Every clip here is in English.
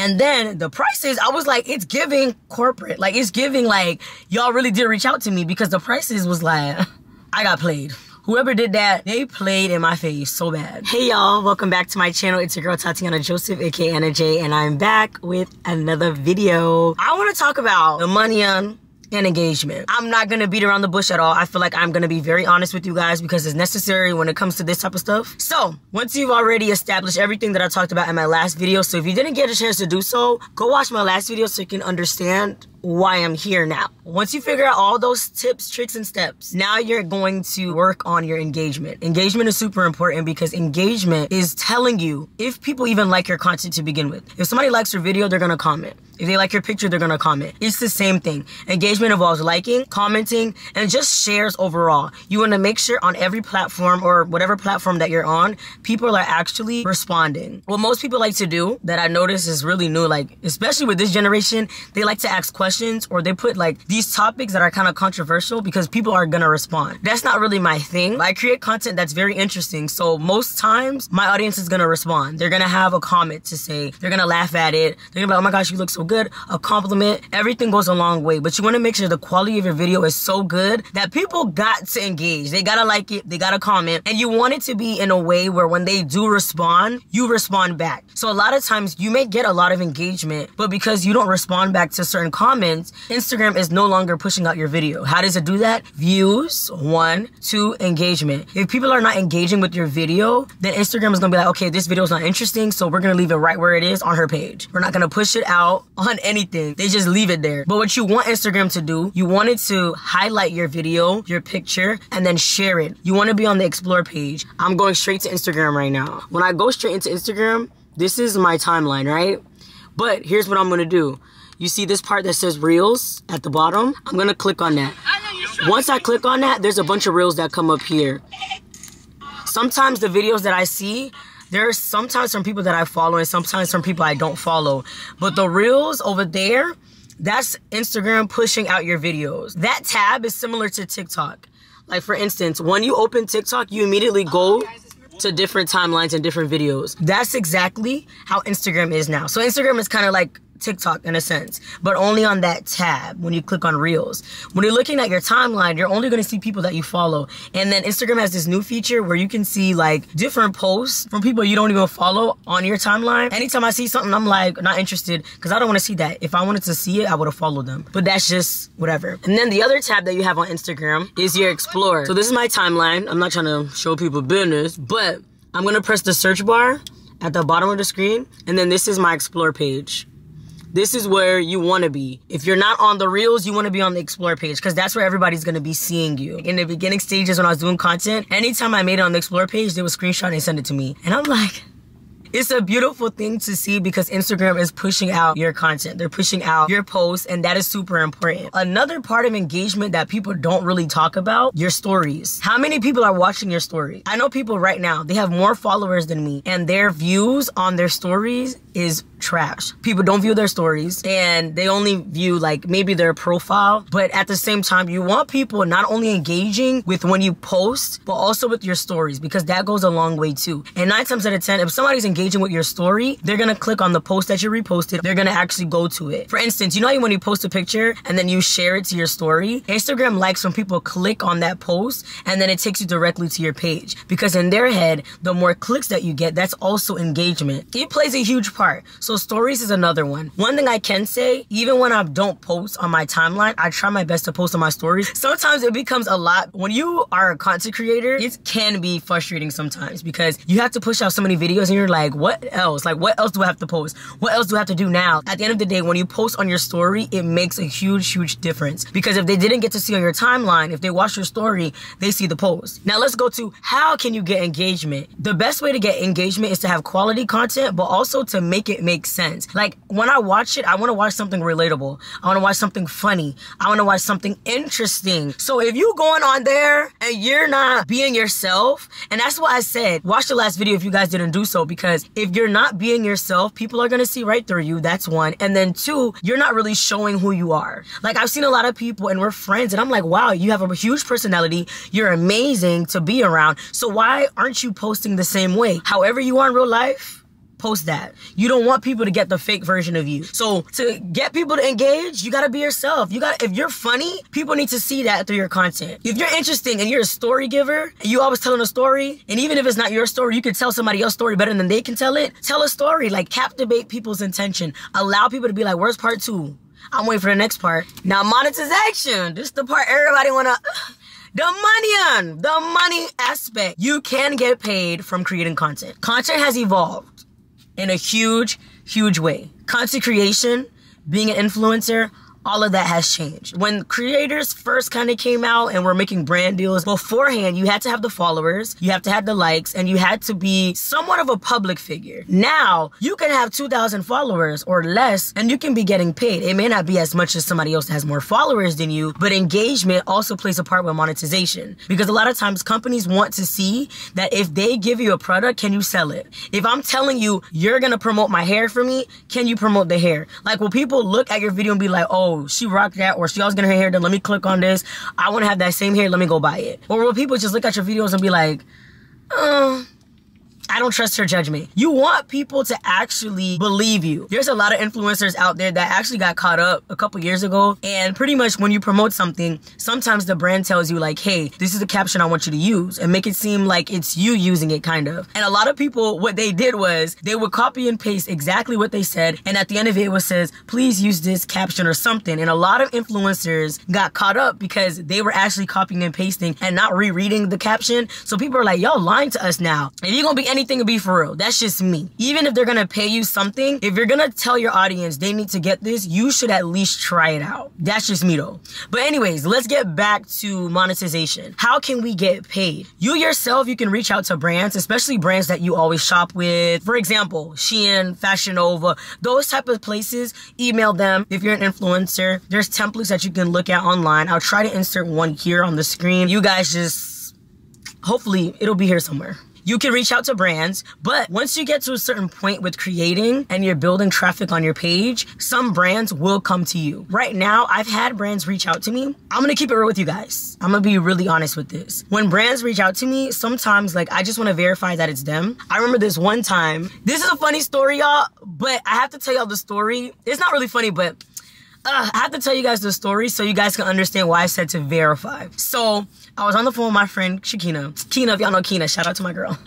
And then the prices, I was like, it's giving corporate. Like, it's giving like, y'all really did reach out to me, because the prices was like, I got played. Whoever did that, they played in my face so bad. Hey y'all, welcome back to my channel. It's your girl Tatianna Joseph, aka Anna J, and I'm back with another video. I want to talk about the money and engagement. I'm not gonna beat around the bush at all. I feel like I'm gonna be very honest with you guys because it's necessary when it comes to this type of stuff. So, once you've already established everything that I talked about in my last video, so if you didn't get a chance to do so, go watch my last video so you can understand why I'm here now. Once you figure out all those tips, tricks, and steps, now you're going to work on your engagement. Engagement is super important because engagement is telling you if people even like your content to begin with. If somebody likes your video, they're gonna comment. If they like your picture, they're gonna comment. It's the same thing. Engagement involves liking, commenting, and just shares overall. You wanna make sure on every platform or whatever platform that you're on, people are actually responding. What most people like to do that I notice is really new, like especially with this generation, they like to ask questions or they put like these topics that are kind of controversial because people are gonna respond. That's not really my thing. I create content that's very interesting, so most times my audience is gonna respond. They're gonna have a comment to say, they're gonna laugh at it, they're gonna be like, oh my gosh, you look so good, a compliment. Everything goes a long way, but you want to make sure the quality of your video is so good that people got to engage. They gotta like it, they gotta comment, and you want it to be in a way where when they do respond, you respond back. So a lot of times you may get a lot of engagement, but because you don't respond back to certain comments, Instagram is no longer pushing out your video. How does it do that? Views, 1, 2, engagement. If people are not engaging with your video, then Instagram is gonna be like, okay, this video is not interesting, so we're gonna leave it right where it is on her page. We're not gonna push it out on anything. They just leave it there. But what you want Instagram to do, you want it to highlight your video, your picture, and then share it. You wanna be on the explore page. I'm going straight to Instagram right now. When I go straight into Instagram, this is my timeline, right? But here's what I'm gonna do. You see this part that says Reels at the bottom? I'm gonna click on that. Once I click on that, there's a bunch of Reels that come up here. Sometimes the videos that I see, there's sometimes from people that I follow and sometimes from people I don't follow. But the Reels over there, that's Instagram pushing out your videos. That tab is similar to TikTok. Like for instance, when you open TikTok, you immediately go to different timelines and different videos. That's exactly how Instagram is now. So Instagram is kind of like TikTok in a sense, but only on that tab when you click on Reels. When you're looking at your timeline, you're only going to see people that you follow. And then Instagram has this new feature where you can see like different posts from people you don't even follow on your timeline. Anytime I see something, I'm like not interested because I don't want to see that. If I wanted to see it, I would have followed them. But that's just whatever. And then the other tab that you have on Instagram is your Explore. So this is my timeline. I'm not trying to show people business, but I'm going to press the search bar at the bottom of the screen. And then this is my Explore page. This is where you want to be. If you're not on the Reels, you want to be on the Explore page because that's where everybody's going to be seeing you. In the beginning stages when I was doing content, anytime I made it on the Explore page, they would screenshot and send it to me. And I'm like, it's a beautiful thing to see because Instagram is pushing out your content. They're pushing out your posts, and that is super important. Another part of engagement that people don't really talk about, your stories. How many people are watching your story? I know people right now, they have more followers than me, and their views on their stories is trash. People don't view their stories, and they only view like maybe their profile, but at the same time, you want people not only engaging with when you post, but also with your stories because that goes a long way too. And 9 times out of 10, if somebody's engaging with your story, they're gonna click on the post that you reposted. They're gonna actually go to it. For instance, you know when you post a picture and then you share it to your story, Instagram likes when people click on that post and then it takes you directly to your page because in their head, the more clicks that you get, that's also engagement. It plays a huge part. So stories is another one. One thing I can say, even when I don't post on my timeline, I try my best to post on my stories. Sometimes it becomes a lot. When you are a content creator, it can be frustrating sometimes because you have to push out so many videos and you're like, what else? Like, what else do I have to post? What else do I have to do now? At the end of the day, when you post on your story, it makes a huge, huge difference. Because if they didn't get to see on your timeline, if they watch your story, they see the post. Now let's go to how can you get engagement? The best way to get engagement is to have quality content, but also to make it make sense. Like when I watch it, I want to watch something relatable. I want to watch something funny. I want to watch something interesting. So if you going on there and you're not being yourself, and that's why I said, watch the last video if you guys didn't do so, because if you're not being yourself, people are going to see right through you. That's one. And then two, you're not really showing who you are. Like I've seen a lot of people and we're friends and I'm like, wow, you have a huge personality. You're amazing to be around. So why aren't you posting the same way? However you are in real life, post that. You don't want people to get the fake version of you. So to get people to engage, you gotta be yourself. If you're funny, people need to see that through your content. If you're interesting and you're a story giver, and you always telling a story, and even if it's not your story, you can tell somebody else's story better than they can tell it. Tell a story, like captivate people's attention. Allow people to be like, where's part 2? I'm waiting for the next part. Now monetization, this is the part everybody wanna, the money aspect. You can get paid from creating content. Content has evolved in a huge way. Content creation, being an influencer, all of that has changed. When creators first kind of came out and were making brand deals, beforehand, you had to have the followers, you have to have the likes, and you had to be somewhat of a public figure. Now, you can have 2,000 followers or less, and you can be getting paid. It may not be as much as somebody else that has more followers than you, but engagement also plays a part with monetization. Because a lot of times, companies want to see that if they give you a product, can you sell it? If I'm telling you, you're gonna promote my hair for me, can you promote the hair? Like, will people look at your video and be like, oh, she rocked that, or she always getting her hair done, let me click on this, I want to have that same hair, let me go buy it? Or will people just look at your videos and be like, I don't trust her judgment? You want people to actually believe you. There's a lot of influencers out there that actually got caught up a couple years ago, and pretty much when you promote something, sometimes the brand tells you like, hey, this is the caption I want you to use, and make it seem like it's you using it, kind of. And a lot of people, what they did was they would copy and paste exactly what they said, and at the end of it says, please use this caption or something. And a lot of influencers got caught up because they were actually copying and pasting and not rereading the caption. So people are like, y'all lying to us now. If you're gonna be anything to be for real, that's just me. Even if they're gonna pay you something, if you're gonna tell your audience they need to get this, you should at least try it out. That's just me though. But anyways, let's get back to monetization. How can we get paid? You yourself, you can reach out to brands, especially brands that you always shop with. For example, Shein, Fashion Nova, those type of places, email them. If you're an influencer, there's templates that you can look at online. I'll try to insert one here on the screen. You guys just, hopefully it'll be here somewhere. You can reach out to brands, but once you get to a certain point with creating and you're building traffic on your page, some brands will come to you. Right now, I've had brands reach out to me. I'm gonna keep it real with you guys. I'm gonna be really honest with this. When brands reach out to me, sometimes like I just wanna verify that it's them. I remember this one time, this is a funny story, y'all, but I have to tell y'all the story. It's not really funny, but I have to tell you guys the story so you guys can understand why I said to verify. So I was on the phone with my friend Shakina. Keena, if y'all know Keena, shout out to my girl.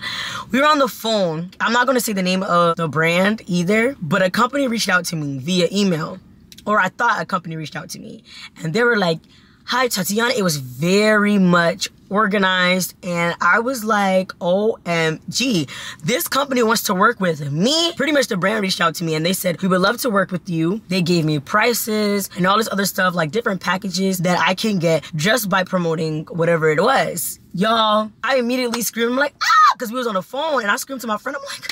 We were on the phone. I'm not going to say the name of the brand either, but a company reached out to me via email. Or I thought a company reached out to me. And they were like, hi, Tatiana. It was very much organized, and I was like, OMG, this company wants to work with me. Pretty much the brand reached out to me and they said, we would love to work with you. They gave me prices and all this other stuff, like different packages that I can get just by promoting whatever it was. Y'all, I immediately screamed, I'm like, ah, because we was on the phone, and I screamed to my friend, I'm like,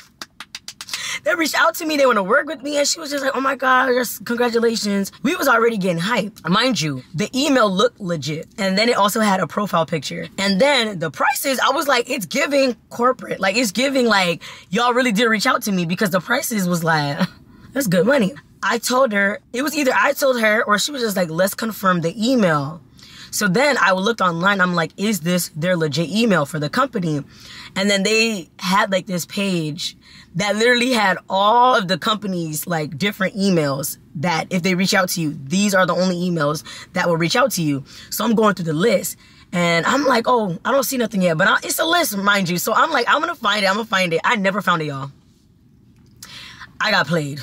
they reached out to me, they want to work with me, and she was just like, oh my God, just congratulations. We was already getting hyped. Mind you, the email looked legit, and then it also had a profile picture. And then the prices, I was like, it's giving corporate. Like, it's giving like, y'all really did reach out to me, because the prices was like, that's good money. I told her, it was either I told her or she was just like, let's confirm the email. So then I looked online, I'm like, is this their legit email for the company? And then they had like this page that literally had all of the company's like different emails that if they reach out to you, these are the only emails that will reach out to you. So I'm going through the list and I'm like, oh, I don't see nothing yet, but it's a list, mind you. So I'm like, I'm gonna find it. I never found it, y'all. I got played.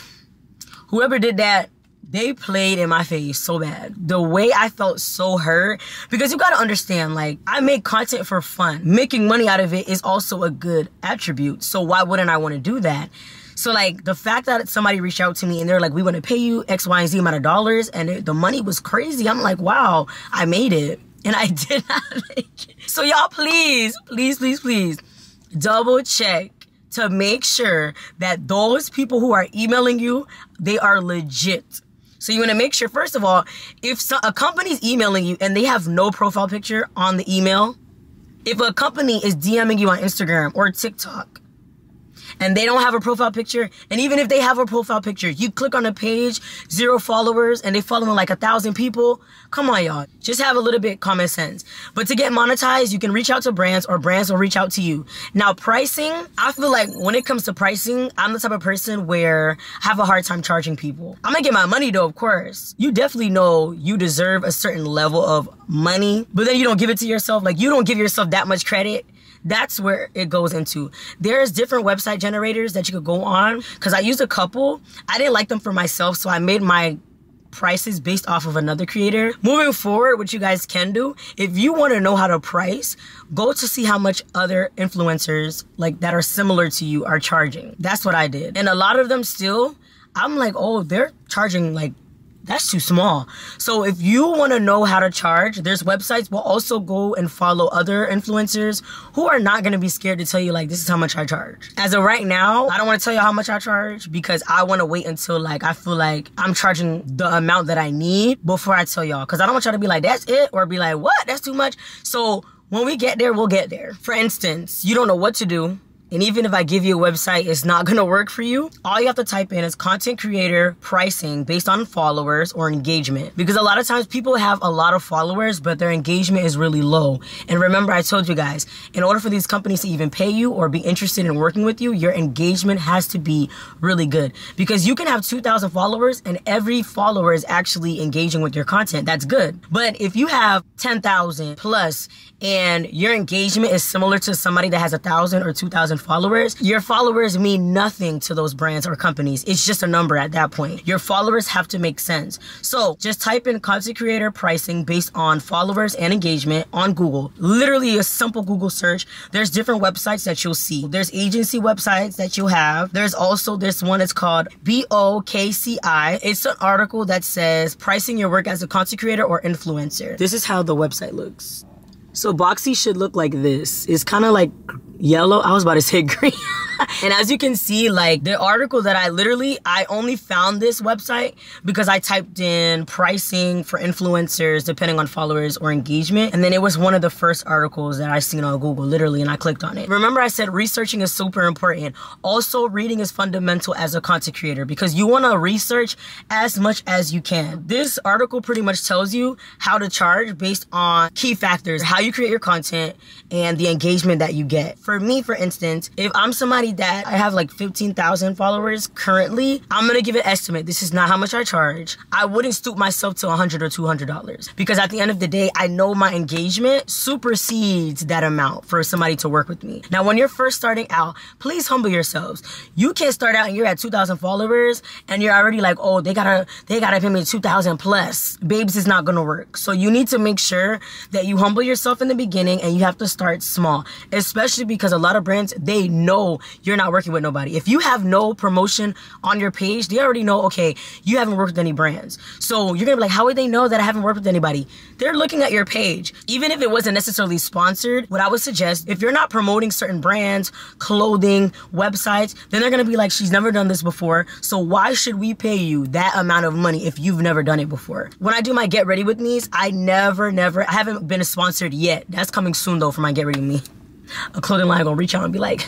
Whoever did that, they played in my face so bad. The way I felt so hurt, because you gotta understand, like, I make content for fun. Making money out of it is also a good attribute. So why wouldn't I want to do that? So like the fact that somebody reached out to me and they're like, we want to pay you X, Y, and Z amount of dollars, and the money was crazy. I'm like, wow, I made it. And I did not make it. So y'all, please, please, please, please double check to make sure that those people who are emailing you, they are legit. So you want to make sure, first of all, if a company's emailing you and they have no profile picture on the email, if a company is DMing you on Instagram or TikTok and they don't have a profile picture, and even if they have a profile picture, you click on the page, 0 followers, and they following like 1,000 people. Come on, y'all. Just have a little bit common sense. But to get monetized, you can reach out to brands, or brands will reach out to you. Now, pricing, I feel like when it comes to pricing, I'm the type of person where I have a hard time charging people. I'm gonna get my money though, of course. You definitely know you deserve a certain level of money, but then you don't give it to yourself. Like, you don't give yourself that much credit. That's where it goes into. There's different website generators that you could go on, because I used a couple. I didn't like them for myself, so I made my prices based off of another creator. Moving forward, what you guys can do, if you want to know how to price, go to see how much other influencers like that are similar to you are charging. That's what I did. And a lot of them still, I'm like, oh, they're charging like, that's too small. So if you want to know how to charge, there's websites, but also go and follow other influencers who are not going to be scared to tell you, like, this is how much I charge. As of right now, I don't want to tell you how much I charge, because I want to wait until, like, I feel like I'm charging the amount that I need before I tell y'all. Because I don't want y'all to be like, that's it, or be like, what? That's too much. So when we get there, we'll get there. For instance, you don't know what to do, and even if I give you a website, it's not gonna work for you. All you have to type in is content creator pricing based on followers or engagement. Because a lot of times people have a lot of followers, but their engagement is really low. And remember, I told you guys, in order for these companies to even pay you or be interested in working with you, your engagement has to be really good. Because you can have 2,000 followers and every follower is actually engaging with your content. That's good. But if you have 10,000 plus and your engagement is similar to somebody that has 1,000 or 2,000 followers, your followers mean nothing to those brands or companies. It's just a number at that point. Your followers have to make sense. So just type in content creator pricing based on followers and engagement on Google. Literally a simple Google search. There's different websites that you'll see. There's agency websites that you'll have. There's also this one, it's called BOKCI. It's an article that says pricing your work as a content creator or influencer. This is how the website looks. So Boxy should look like this. It's kind of like yellow. I was about to say green. And as you can see, like the article that I only found this website because I typed in pricing for influencers depending on followers or engagement. And then it was one of the first articles that I seen on Google, literally, and I clicked on it. Remember I said researching is super important. Also, reading is fundamental as a content creator because you want to research as much as you can. This article pretty much tells you how to charge based on key factors, how you create your content and the engagement that you get. For me, for instance, if I'm somebody that I have like 15,000 followers currently, I'm gonna give an estimate. This is not how much I charge. I wouldn't stoop myself to $100 or $200 because at the end of the day, I know my engagement supersedes that amount for somebody to work with me. Now, when you're first starting out, please humble yourselves. You can't start out and you're at 2,000 followers and you're already like, oh, they gotta pay me 2,000 plus. Babes, is not gonna work. So you need to make sure that you humble yourself in the beginning and you have to start small, especially because a lot of brands, they know you're not working with nobody. If you have no promotion on your page, they already know, okay, you haven't worked with any brands. So you're gonna be like, how would they know that I haven't worked with anybody? They're looking at your page. Even if it wasn't necessarily sponsored, what I would suggest, if you're not promoting certain brands, clothing, websites, then they're gonna be like, she's never done this before, so why should we pay you that amount of money if you've never done it before? When I do my Get Ready With Me's, I haven't been sponsored yet. That's coming soon though for my Get Ready With Me. A clothing line gonna reach out and be like,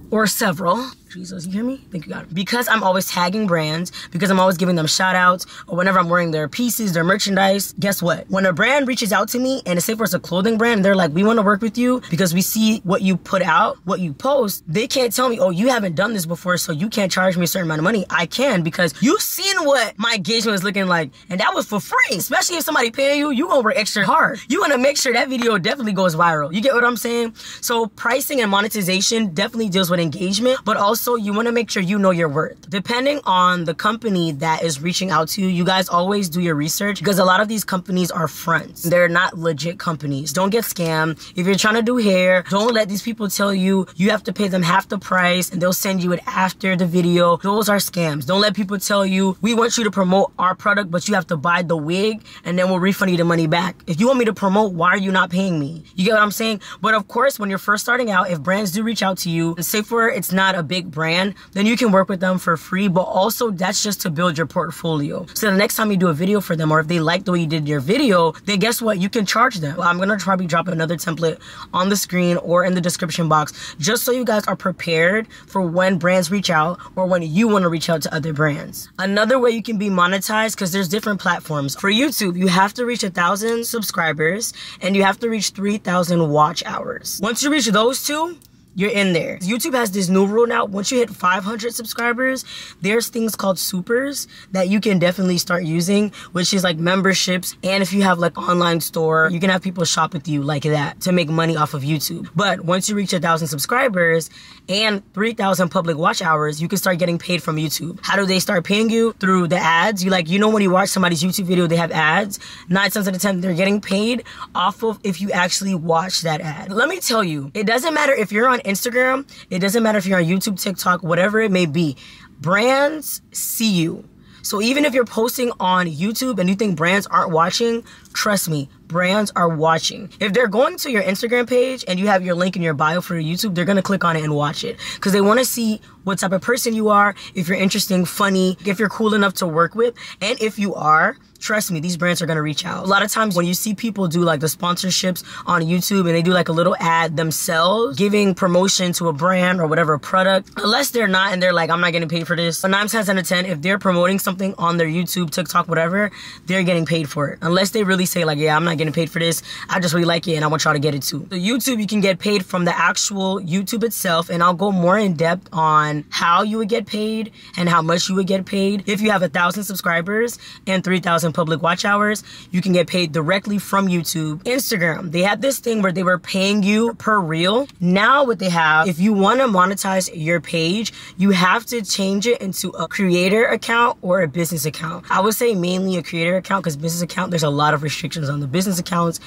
or several. Jesus, you hear me? Thank you, God. Because I'm always tagging brands, because I'm always giving them shout outs, or whenever I'm wearing their pieces, their merchandise, guess what? When a brand reaches out to me, and say for it's a clothing brand, they're like, we want to work with you because we see what you put out, what you post. They can't tell me, oh, you haven't done this before, so you can't charge me a certain amount of money. I can, because you've seen what my engagement was looking like, and that was for free. Especially if somebody paying you, you gonna work extra hard. You wanna make sure that video definitely goes viral. You get what I'm saying? So pricing and monetization definitely deals with engagement, but also you wanna make sure you know your worth. Depending on the company that is reaching out to you, you guys always do your research because a lot of these companies are fronts. They're not legit companies. Don't get scammed. If you're trying to do hair, don't let these people tell you you have to pay them half the price and they'll send you it after the video. Those are scams. Don't let people tell you, we want you to promote our product, but you have to buy the wig and then we'll refund you the money back. If you want me to promote, why are you not paying me? You get what I'm saying? But of course, when you're first starting out, if brands do reach out to you, and say for it's not a big brand, then you can work with them for free, but also that's just to build your portfolio. So the next time you do a video for them, or if they like the way you did your video, then guess what? You can charge them. I'm gonna probably drop another template on the screen or in the description box, just so you guys are prepared for when brands reach out or when you want to reach out to other brands. Another way you can be monetized, because there's different platforms. For YouTube, you have to reach 1,000 subscribers and you have to reach 3,000 watch hours. Once you reach those two, you're in there. YouTube has this new rule now. Once you hit 500 subscribers, there's things called supers that you can definitely start using, which is like memberships. And if you have like online store, you can have people shop with you like that to make money off of YouTube. But once you reach 1,000 subscribers and 3,000 public watch hours, you can start getting paid from YouTube. How do they start paying you? Through the ads. You know when you watch somebody's YouTube video, they have ads. 9 times out of 10, they're getting paid off of if you actually watch that ad. Let me tell you, it doesn't matter if you're on Instagram, it doesn't matter if you're on YouTube, TikTok, whatever it may be. Brands see you. So even if you're posting on YouTube and you think brands aren't watching, trust me, brands are watching. If they're going to your Instagram page and you have your link in your bio for your YouTube, they're gonna click on it and watch it because they want to see what type of person you are, if you're interesting, funny, if you're cool enough to work with, and if you are, trust me, these brands are gonna reach out. A lot of times when you see people do like the sponsorships on YouTube and they do like a little ad themselves, giving promotion to a brand or whatever product, unless they're not and they're like, I'm not getting paid for this. But 9 times out of 10, if they're promoting something on their YouTube, TikTok, whatever, they're getting paid for it. Unless they really say like, yeah, I'm not getting paid for this. I just really like it and I want y'all to get it too. So YouTube, you can get paid from the actual YouTube itself, and I'll go more in depth on how you would get paid and how much you would get paid. If you have 1,000 subscribers and 3,000 public watch hours, you can get paid directly from YouTube. Instagram, they had this thing where they were paying you per reel. Now what they have, if you want to monetize your page, you have to change it into a creator account or a business account. I would say mainly a creator account, because business account, there's a lot of restrictions on the business accounts.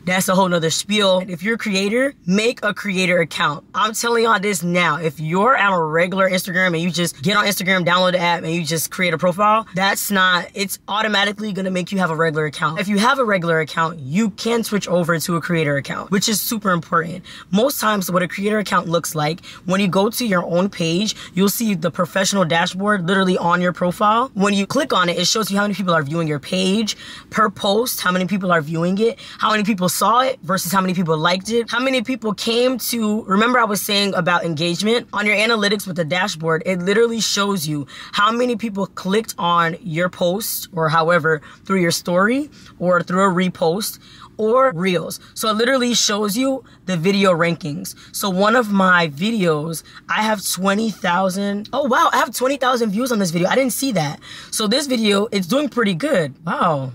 That's a whole nother spiel. If you're a creator, make a creator account. I'm telling y'all this now. If you're on a regular Instagram and you just get on Instagram, download the app, and you just create a profile, it's automatically gonna make you have a regular account. If you have a regular account, you can switch over to a creator account, which is super important. Most times what a creator account looks like, when you go to your own page, you'll see the professional dashboard literally on your profile. When you click on it, it shows you how many people are viewing your page per post, how many people are viewing it, how many people saw it versus how many people liked it, how many people came to, remember I was saying about engagement? On your analytics with the dashboard, it literally shows you how many people clicked on your post or however through your story or through a repost or reels. So it literally shows you the video rankings. So one of my videos, I have 20,000. Oh wow, I have 20,000 views on this video. I didn't see that. So this video, it's doing pretty good. Wow.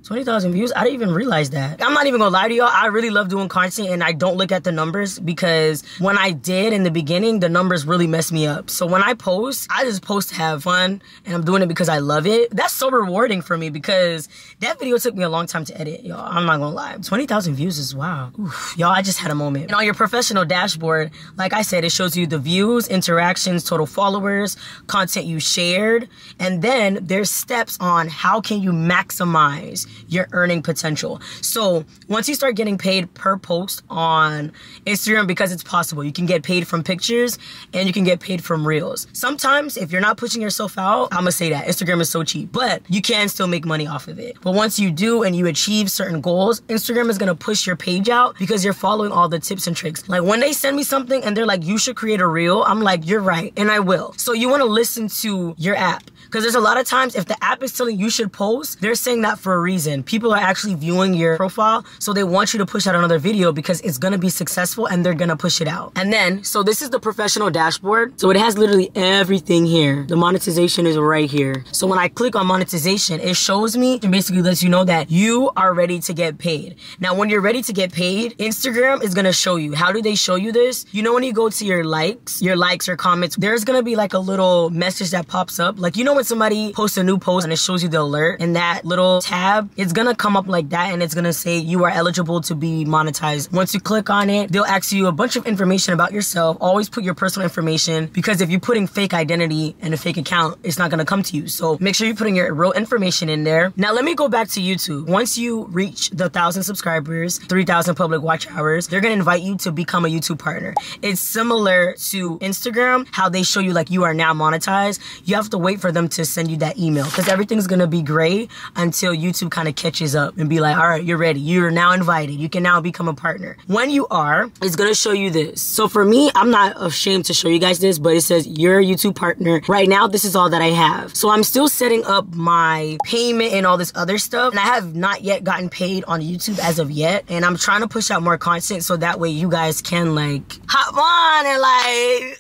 20,000 views? I didn't even realize that. I'm not even gonna lie to y'all. I really love doing content and I don't look at the numbers, because when I did in the beginning, the numbers really messed me up. So when I post, I just post to have fun, and I'm doing it because I love it. That's so rewarding for me, because that video took me a long time to edit, y'all. I'm not gonna lie. 20,000 views is wow. Oof, y'all, I just had a moment. And on your professional dashboard, like I said, it shows you the views, interactions, total followers, content you shared, and then there's steps on how can you maximize your earning potential. So once you start getting paid per post on Instagram, because it's possible, you can get paid from pictures and you can get paid from reels. Sometimes if you're not pushing yourself out, I'm gonna say that Instagram is so cheap, but you can still make money off of it. But once you do and you achieve certain goals, Instagram is gonna push your page out because you're following all the tips and tricks. Like when they send me something and they're like, you should create a reel, I'm like, you're right, and I will. So you wanna listen to your app, because there's a lot of times if the app is telling you should post, they're saying that for a reason. People are actually viewing your profile, so they want you to push out another video because it's gonna be successful and they're gonna push it out. And then, so this is the professional dashboard. So it has literally everything here. The monetization is right here. So when I click on monetization, it shows me and basically lets you know that you are ready to get paid. Now, when you're ready to get paid, Instagram is gonna show you. How do they show you this? You know when you go to your likes or comments, there's gonna be like a little message that pops up. Like, you know when somebody posts a new post and it shows you the alert in that little tab, it's gonna come up like that and it's gonna say you are eligible to be monetized. Once you click on it, they'll ask you a bunch of information about yourself. Always put your personal information, because if you're putting fake identity and a fake account, it's not gonna come to you. So make sure you're putting your real information in there. Now let me go back to YouTube. Once you reach the 1,000 subscribers, 3,000 public watch hours, they're gonna invite you to become a YouTube partner. It's similar to Instagram, how they show you like you are now monetized. You have to wait for them to send you that email, because everything's gonna be gray until YouTube kind of catches up and be like, all right, you're ready. You're now invited. You can now become a partner. When you are, it's gonna show you this. So for me, I'm not ashamed to show you guys this, but it says you're a YouTube partner. Right now, this is all that I have. So I'm still setting up my payment and all this other stuff. And I have not yet gotten paid on YouTube as of yet. And I'm trying to push out more content so that way you guys can like hop on and like,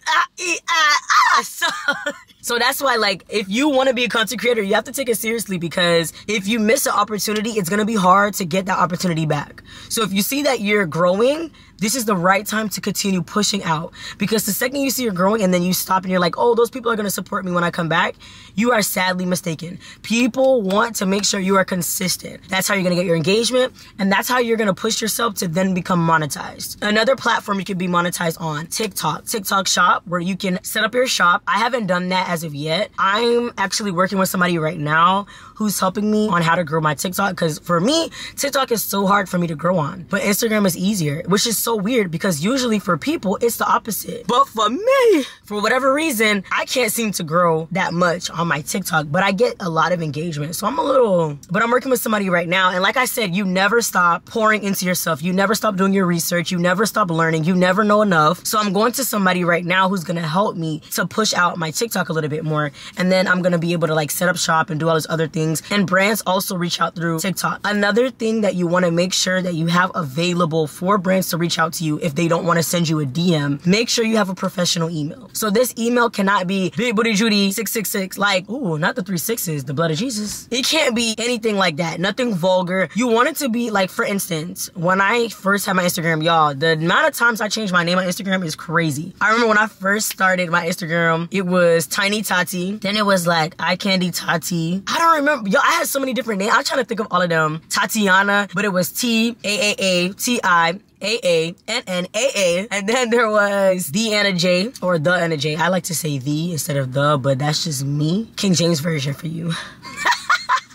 So that's why, like, if you want to be a content creator, you have to take it seriously, because if you miss an opportunity, it's going to be hard to get that opportunity back. So if you see that you're growing, this is the right time to continue pushing out, because the second you see you're growing and then you stop and you're like, oh, those people are going to support me when I come back, you are sadly mistaken. People want to make sure you are consistent. That's how you're going to get your engagement, and that's how you're going to push yourself to then become monetized. Another platform you can be monetized on, TikTok Shop, where you can set up your shop. I haven't done that as of yet. I'm actually working with somebody right now who's helping me on how to grow my TikTok, because for me, TikTok is so hard for me to grow on, but Instagram is easier, which is so weird because usually for people, it's the opposite. But for me, for whatever reason, I can't seem to grow that much on my TikTok, but I get a lot of engagement. So I'm working with somebody right now. And like I said, you never stop pouring into yourself. You never stop doing your research. You never stop learning. You never know enough. So I'm going to somebody right now who's going to help me to push out my TikTok a little bit more. And then I'm going to be able to like set up shop and do all those other things. And brands also reach out through TikTok. Another thing that you want to make sure that you have available for brands to reach out to you if they don't want to send you a DM, make sure you have a professional email. So this email cannot be Big Booty Judy 666, like, ooh, not the 3 6s, the blood of Jesus. It can't be anything like that. Nothing vulgar. You want it to be like, for instance, when I first had my Instagram, y'all, the amount of times I changed my name on Instagram is crazy. I remember when I first started my Instagram, it was Tiny Tati. Then it was like Eye Candy Tati. I don't remember. Yo, I had so many different names. I'm trying to think of all of them. Tatianna, but it was TAAATI. AANNAA, and then there was the Anna J, or the Anna J. I like to say the instead of the, but that's just me. King James version for you.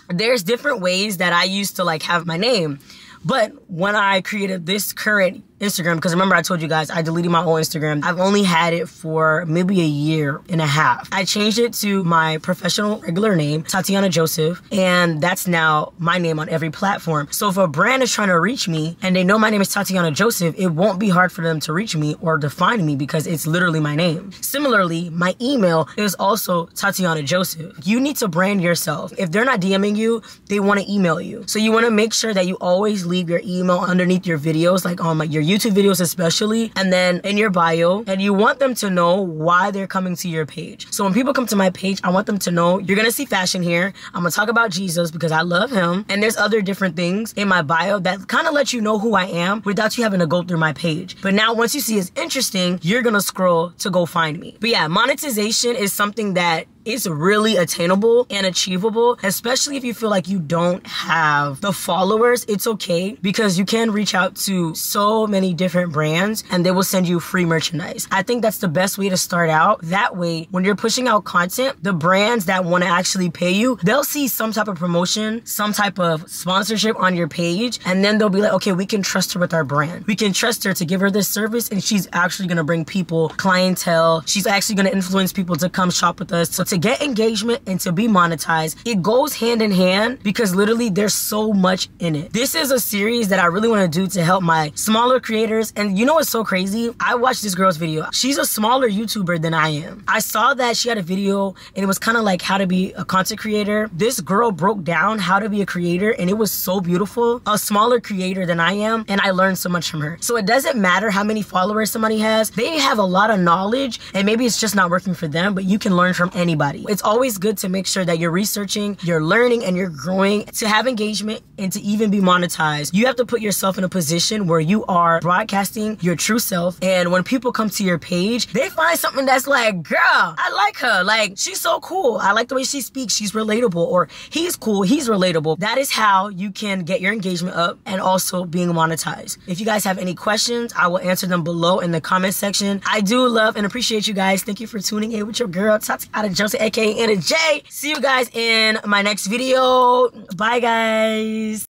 There's different ways that I used to like have my name, but when I created this current Instagram, because remember I told you guys I deleted my old Instagram. I've only had it for maybe a year and a half. I changed it to my professional regular name, Tatianna Joseph, and that's now my name on every platform. So if a brand is trying to reach me and they know my name is Tatianna Joseph, it won't be hard for them to reach me or to find me because it's literally my name. Similarly, my email is also Tatianna Joseph. You need to brand yourself. If they're not DMing you, they want to email you. So you want to make sure that you always leave your email underneath your videos, like on your YouTube videos especially, and then in your bio, and you want them to know why they're coming to your page. So when people come to my page, I want them to know you're gonna see fashion here. I'm gonna talk about Jesus because I love him, and there's other different things in my bio that kind of let you know who I am without you having to go through my page. But now once you see it's interesting, you're gonna scroll to go find me. But yeah, monetization is something that it's really attainable and achievable, especially if you feel like you don't have the followers. It's okay, because you can reach out to so many different brands and they will send you free merchandise. I think that's the best way to start out. That way, when you're pushing out content, the brands that want to actually pay you, they'll see some type of promotion, some type of sponsorship on your page, and then they'll be like, okay, we can trust her with our brand. We can trust her to give her this service, and she's actually going to bring people, clientele. She's actually going to influence people to come shop with us. So to get engagement and to be monetized, it goes hand in hand, because literally there's so much in it. This is a series that I really want to do to help my smaller creators. And you know what's so crazy? I watched this girl's video. She's a smaller YouTuber than I am. I saw that she had a video and it was kind of like how to be a content creator. This girl broke down how to be a creator and it was so beautiful. A smaller creator than I am, and I learned so much from her. So it doesn't matter how many followers somebody has. They have a lot of knowledge and maybe it's just not working for them, but you can learn from anybody. nobody. It's always good to make sure that you're researching, you're learning, and you're growing to have engagement and to even be monetized. You have to put yourself in a position where you are broadcasting your true self, and when people come to your page, they find something that's like, girl, I like her. Like, she's so cool. I like the way she speaks. She's relatable. Or he's cool. He's relatable. That is how you can get your engagement up and also being monetized. If you guys have any questions, I will answer them below in the comment section. I do love and appreciate you guys. Thank you for tuning in with your girl, Tatianna Joseph, aka Anna J. See you guys in my next video. Bye, guys.